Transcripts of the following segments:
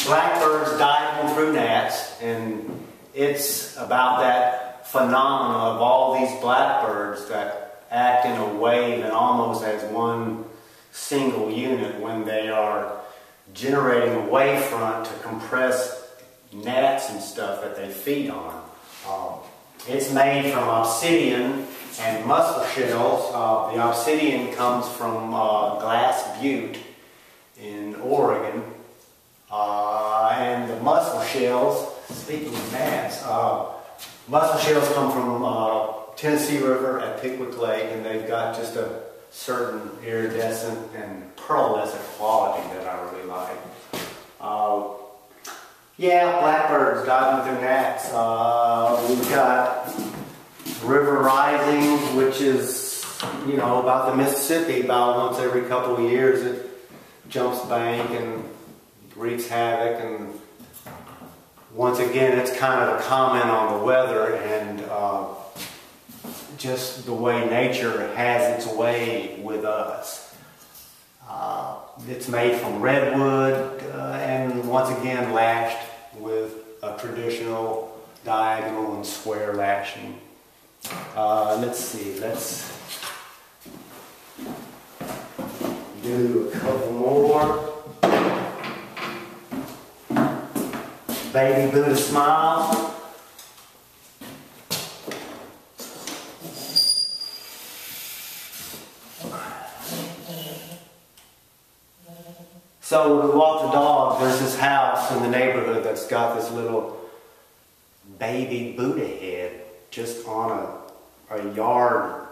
blackbirds diving through gnats, and it's about that phenomena of all these blackbirds that act in a wave and almost as one single unit when they are generating a wavefront to compress gnats and stuff that they feed on. It's made from obsidian and mussel shells. The obsidian comes from Glass Butte in Oregon. And the mussel shells, speaking of gnats, mussel shells come from Tennessee River at Pickwick Lake, and they've got just a certain iridescent and pearlescent quality that I really like. Yeah, blackbirds diving through gnats. We've got River Rising, which is, you know, about the Mississippi. About once every couple of years it jumps bank and wreaks havoc, and once again it's kind of a comment on the weather and just the way nature has its way with us. It's made from redwood and once again lashed with a traditional diagonal and square lashing. Let's see, let's do a couple more. Baby Buddha Smile. So when we walk the dog, there's this house in the neighborhood that's got this little baby Buddha head just on a yard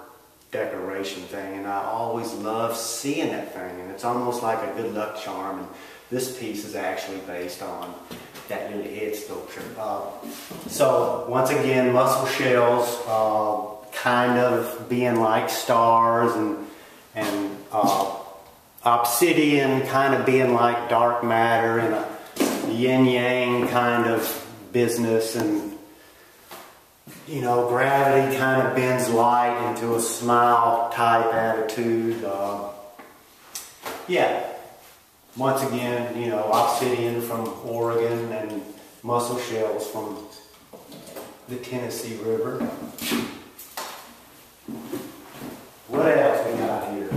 decoration thing, and I always love seeing that thing, and it's almost like a good luck charm, and this piece is actually based on that little head sculpture. So once again, mussel shells kind of being like stars, and obsidian kind of being like dark matter, and a yin-yang kind of business, and you know, gravity kind of bends light into a smile type attitude. Yeah, once again, you know, obsidian from Oregon and mussel shells from the Tennessee River. What else we got here?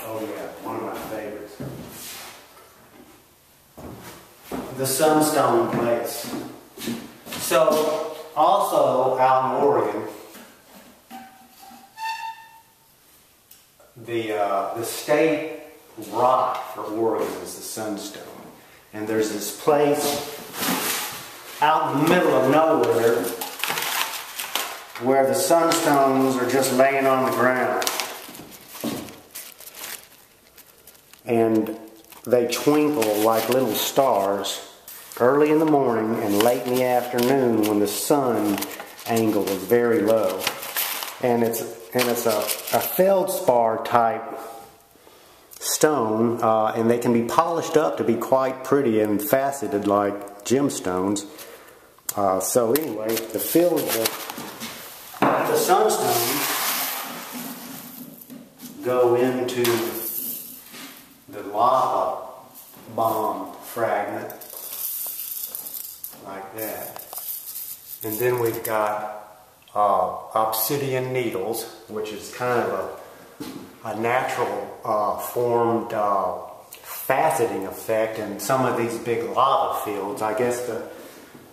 Oh yeah, one of my favorites. The Sunstone Place. So, also out in Oregon, the state rock for Oregon is the Sunstone. And there's this place out in the middle of nowhere where the sunstones are just laying on the ground. And they twinkle like little stars early in the morning and late in the afternoon when the sun angle is very low. And it's a feldspar type stone, and they can be polished up to be quite pretty and faceted like gemstones. So anyway, the sunstones go into the lava bomb fragment like that. And then we've got obsidian needles, which is kind of a natural formed faceting effect in some of these big lava fields. I guess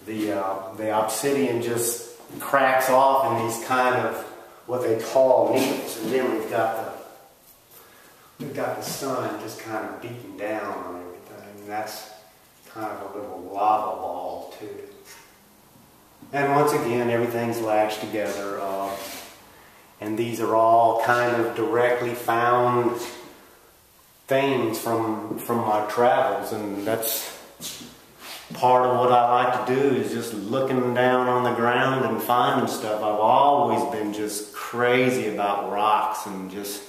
the obsidian just cracks off in these kind of what they call needles, and then we've got the sun just kind of beating down on everything, and that's kind of a little lava ball too. And once again, everything's lashed together, and these are all kind of directly found things from my travels, and that's part of what I like to do, is just looking down on the ground and finding stuff. I've always been just crazy about rocks and just,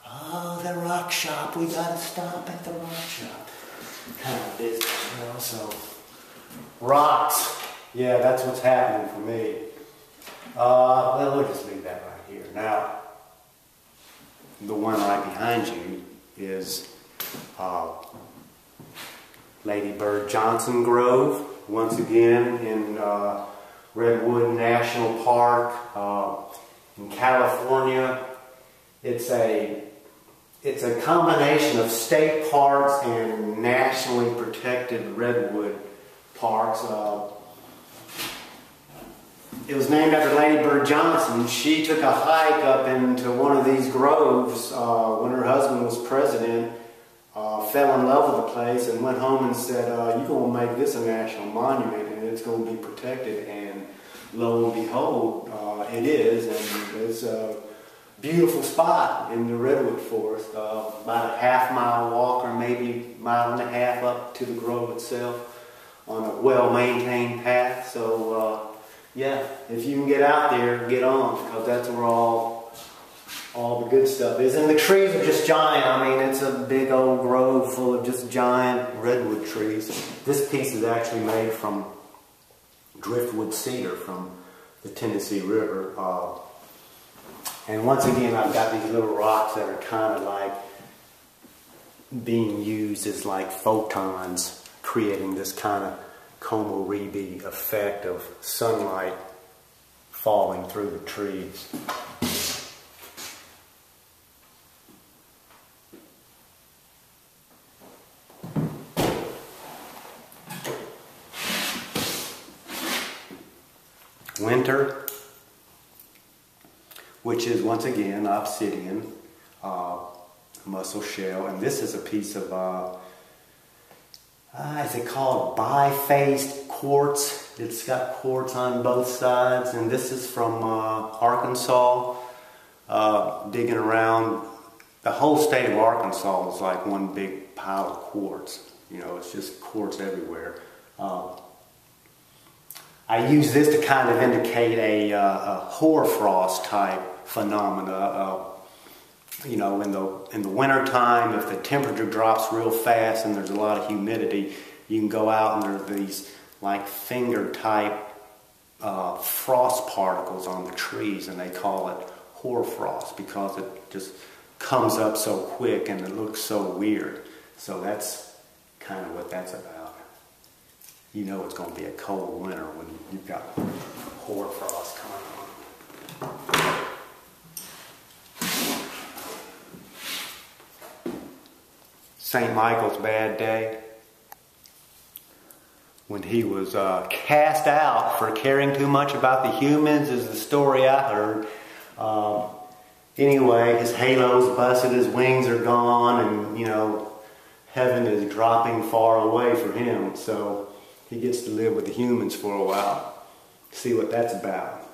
oh, the rock shop, we gotta stop at the rock shop kind of business, you know. So rocks, yeah, that's what's happening for me. Well, we'll just leave that right here. Now, the one right behind you is Lady Bird Johnson Grove, once again in Redwood National Park in California. It's a combination of state parks and nationally protected redwood parks. It was named after Lady Bird Johnson. She took a hike up into one of these groves when her husband was president, fell in love with the place, and went home and said, you're going to make this a national monument and it's going to be protected. And lo and behold, it is, and it's a beautiful spot in the redwood forest, about a half-mile walk or maybe a mile and a half up to the grove itself on a well-maintained path. So yeah, if you can get out there, get on, because that's where all the good stuff is. And the trees are just giant. I mean, it's a big old grove full of just giant redwood trees. This piece is actually made from driftwood cedar from the Tennessee River. And once again, I've got these little rocks that are kind of like being used as like photons, creating this kind of komorebi effect of sunlight falling through the trees. Winter, which is once again obsidian, mussel shell, and this is a piece of is it called bifaced quartz? It's got quartz on both sides, and this is from Arkansas. Digging around, the whole state of Arkansas is like one big pile of quartz. You know, it's just quartz everywhere. I use this to kind of indicate a hoarfrost type phenomena. You know, in the winter time, if the temperature drops real fast and there's a lot of humidity, you can go out and there's these like finger type frost particles on the trees, and they call it hoarfrost because it just comes up so quick and it looks so weird. So that's kind of what that's about. You know it's going to be a cold winter when you've got hoarfrost coming on. St. Michael's bad day, when he was cast out for caring too much about the humans, is the story I heard. Anyway, his halo's busted, his wings are gone, and you know, heaven is dropping far away for him. So he gets to live with the humans for a while. See what that's about.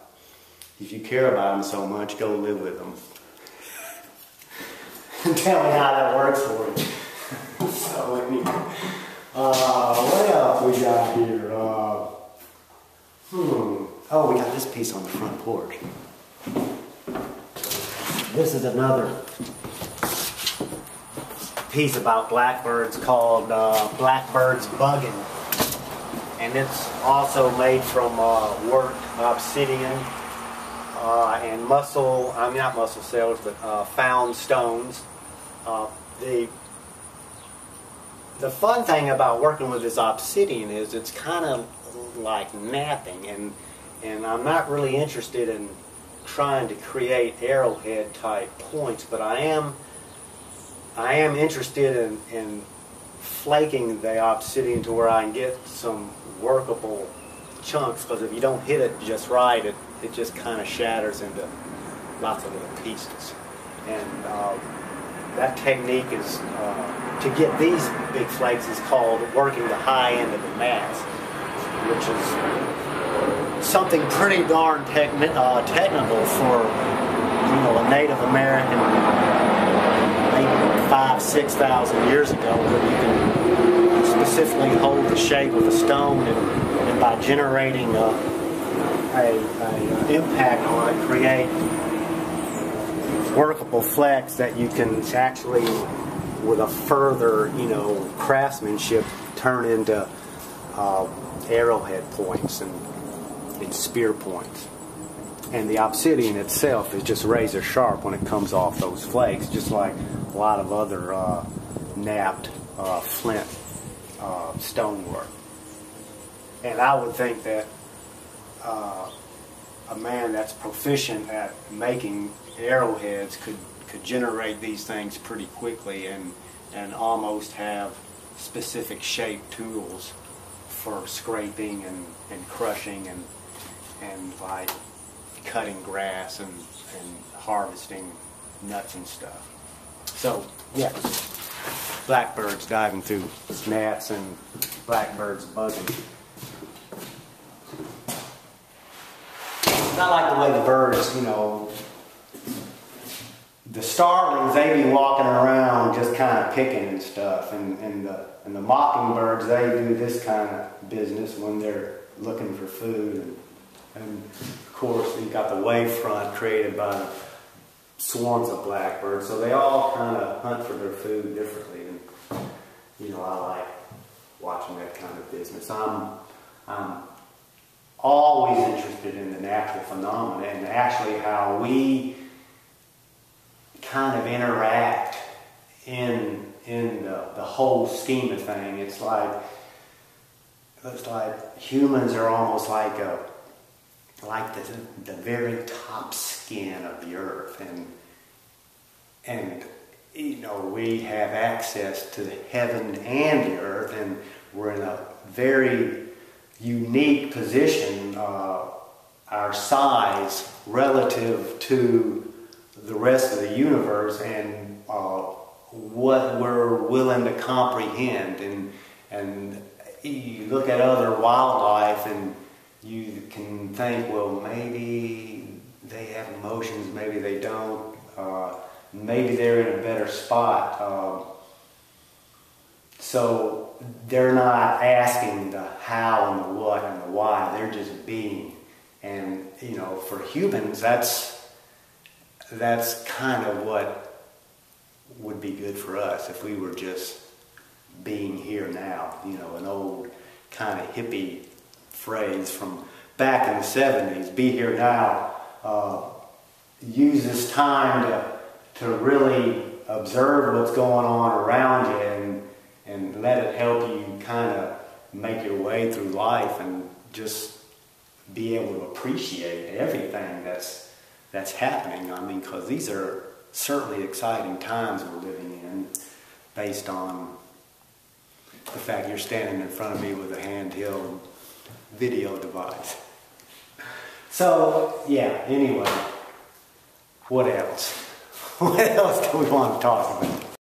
If you care about them so much, go live with them. Tell me how that works for you. So anyway, what else we got here? Oh, we got this piece on the front porch. This is another piece about blackbirds called Blackbird's Buggin'. And it's also made from worked obsidian and mussel, I mean not mussel shells, but found stones. The fun thing about working with this obsidian is it's kind of like napping, and I'm not really interested in trying to create arrowhead type points, but I am interested in flaking the obsidian to where I can get some workable chunks, because if you don't hit it just right, it just kind of shatters into lots of little pieces. And that technique is to get these big flakes is called working the high end of the mast, which is something pretty darn technical for, you know, a Native American maybe 5,000 to 6,000 years ago, where you can specifically hold the shape of a stone and by generating an impact on it, create workable flex that you can actually, with a further, you know, craftsmanship, turn into arrowhead points and spear points. And the obsidian itself is just razor sharp when it comes off those flakes, just like a lot of other napped flint stonework. And I would think that a man that's proficient at making arrowheads could generate these things pretty quickly and almost have specific shape tools for scraping and crushing and like cutting grass and harvesting nuts and stuff. So yeah, blackbirds diving through gnats and blackbirds buzzing. Not like the way the birds, you know, the starlings, they be walking around just kind of picking and stuff, and the mockingbirds, they do this kind of business when they're looking for food, and of course you've got the wavefront created by the swarms of blackbirds, so they all kind of hunt for their food differently, and you know, I like watching that kind of business. I'm always interested in the natural phenomena and actually how we kind of interact in the whole scheme of things. It's like humans are almost like the very top skin of the earth, and you know, we have access to the heaven and the earth, and we're in a very unique position, our size relative to the rest of the universe, and what we're willing to comprehend. And you look at other wildlife and you can think, well, maybe they have emotions, maybe they don't, maybe they're in a better spot. So they're not asking the how and the what and the why, they're just being. And you know, for humans, that's kind of what would be good for us if we were just being here now. You know, an old kind of hippie phrase from back in the 70s, be here now. Use this time to really observe what's going on around you and let it help you kind of make your way through life and just be able to appreciate everything that's happening. I mean, because these are certainly exciting times we're living in, based on the fact you're standing in front of me with a handheld video device. So yeah, anyway, what else? What else do we want to talk about?